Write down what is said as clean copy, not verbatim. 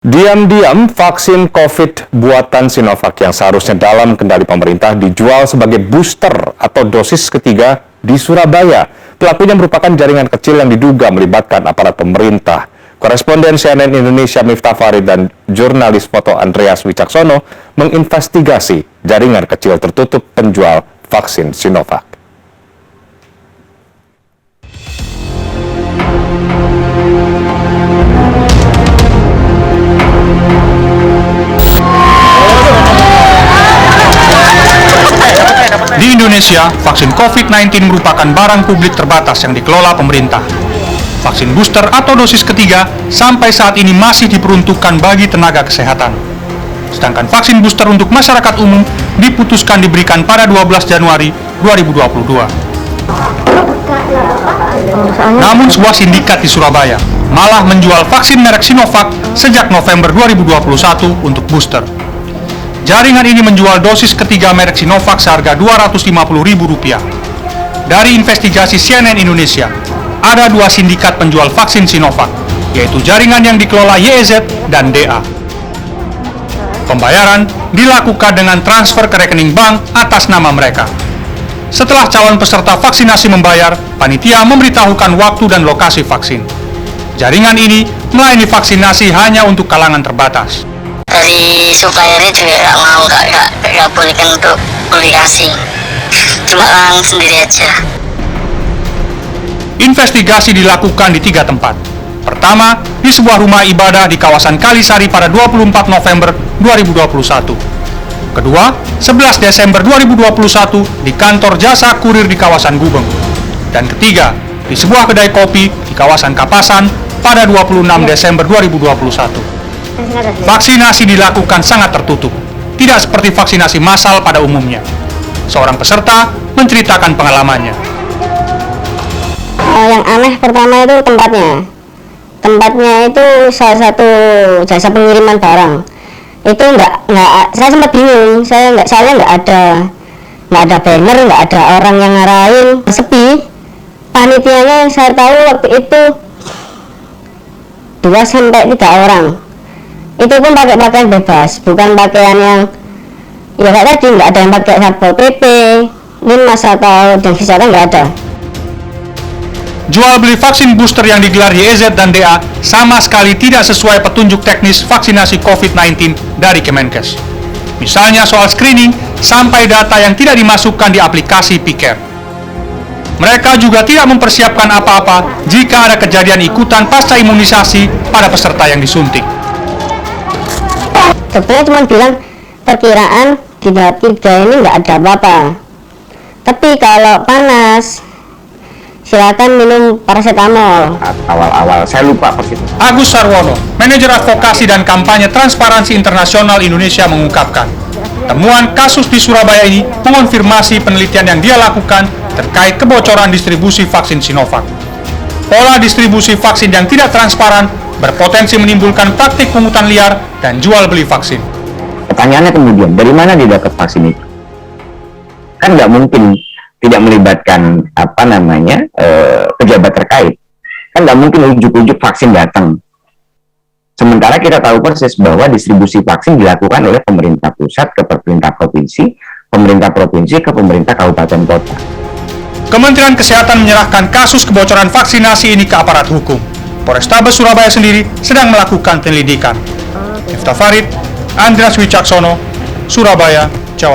Diam-diam, vaksin COVID buatan Sinovac yang seharusnya dalam kendali pemerintah dijual sebagai booster atau dosis ketiga di Surabaya. Pelakunya merupakan jaringan kecil yang diduga melibatkan aparat pemerintah. Koresponden CNN Indonesia Miftah Farid dan jurnalis foto Andreas Wicaksono menginvestigasi jaringan kecil tertutup penjual vaksin Sinovac. Di Indonesia, vaksin COVID-19 merupakan barang publik terbatas yang dikelola pemerintah. Vaksin booster atau dosis ketiga sampai saat ini masih diperuntukkan bagi tenaga kesehatan. Sedangkan vaksin booster untuk masyarakat umum diputuskan diberikan pada 12 Januari 2022. Namun sebuah sindikat di Surabaya malah menjual vaksin merek Sinovac sejak November 2021 untuk booster. Jaringan ini menjual dosis ketiga merek Sinovac seharga Rp250.000. Dari investigasi CNN Indonesia, ada dua sindikat penjual vaksin Sinovac, yaitu jaringan yang dikelola YEZ dan DA. Pembayaran dilakukan dengan transfer ke rekening bank atas nama mereka. Setelah calon peserta vaksinasi membayar, panitia memberitahukan waktu dan lokasi vaksin. Jaringan ini melayani vaksinasi hanya untuk kalangan terbatas. Dari suppliernya juga nggak mau, nggak bolehkan untuk komunikasi, cuma orang sendiri aja. Investigasi dilakukan di 3 tempat. Pertama, di sebuah rumah ibadah di kawasan Kalisari pada 24 November 2021. Kedua, 11 Desember 2021 di kantor jasa kurir di kawasan Gubeng. Dan ketiga, di sebuah kedai kopi di kawasan Kapasan pada 26 Desember 2021. Vaksinasi dilakukan sangat tertutup, tidak seperti vaksinasi massal pada umumnya. Seorang peserta menceritakan pengalamannya. Yang aneh pertama itu tempatnya. Tempatnya itu salah satu jasa pengiriman barang. Itu nggak, saya sempat bingung. Saya nggak ada banner, nggak ada orang yang ngarahin, sepi. Panitianya saya tahu waktu itu 2-3 orang. Itu pun pakai pakaian bebas, bukan pakaian yang ya kayak tadi, nggak ada yang pakai satpol pp, Linmas atau dan kesehatan, nggak ada. Jual beli vaksin booster yang digelar YEZ dan DA sama sekali tidak sesuai petunjuk teknis vaksinasi COVID-19 dari Kemenkes. Misalnya soal screening sampai data yang tidak dimasukkan di aplikasi P-Care. Mereka juga tidak mempersiapkan apa-apa jika ada kejadian ikutan pasca imunisasi pada peserta yang disuntik. Dokternya cuma bilang perkiraan di tahap 3 ini nggak ada apa-apa. Tapi kalau panas, silakan minum paracetamol. Awal-awal saya lupa persis. Agus Sarwono, manajer advokasi dan kampanye Transparansi Internasional Indonesia mengungkapkan, temuan kasus di Surabaya ini mengonfirmasi penelitian yang dia lakukan terkait kebocoran distribusi vaksin Sinovac. Pola distribusi vaksin yang tidak transparan berpotensi menimbulkan praktik pungutan liar dan jual beli vaksin. Pertanyaannya kemudian, dari mana dia dapat vaksin itu? Kan nggak mungkin tidak melibatkan pejabat terkait. Kan nggak mungkin ujuk-ujuk vaksin datang. Sementara kita tahu persis bahwa distribusi vaksin dilakukan oleh pemerintah pusat ke pemerintah provinsi ke pemerintah kabupaten kota. Kementerian Kesehatan menyerahkan kasus kebocoran vaksinasi ini ke aparat hukum. Polrestabes Surabaya sendiri sedang melakukan penyelidikan. Miftah Farid, Andreas Wicaksono, Surabaya,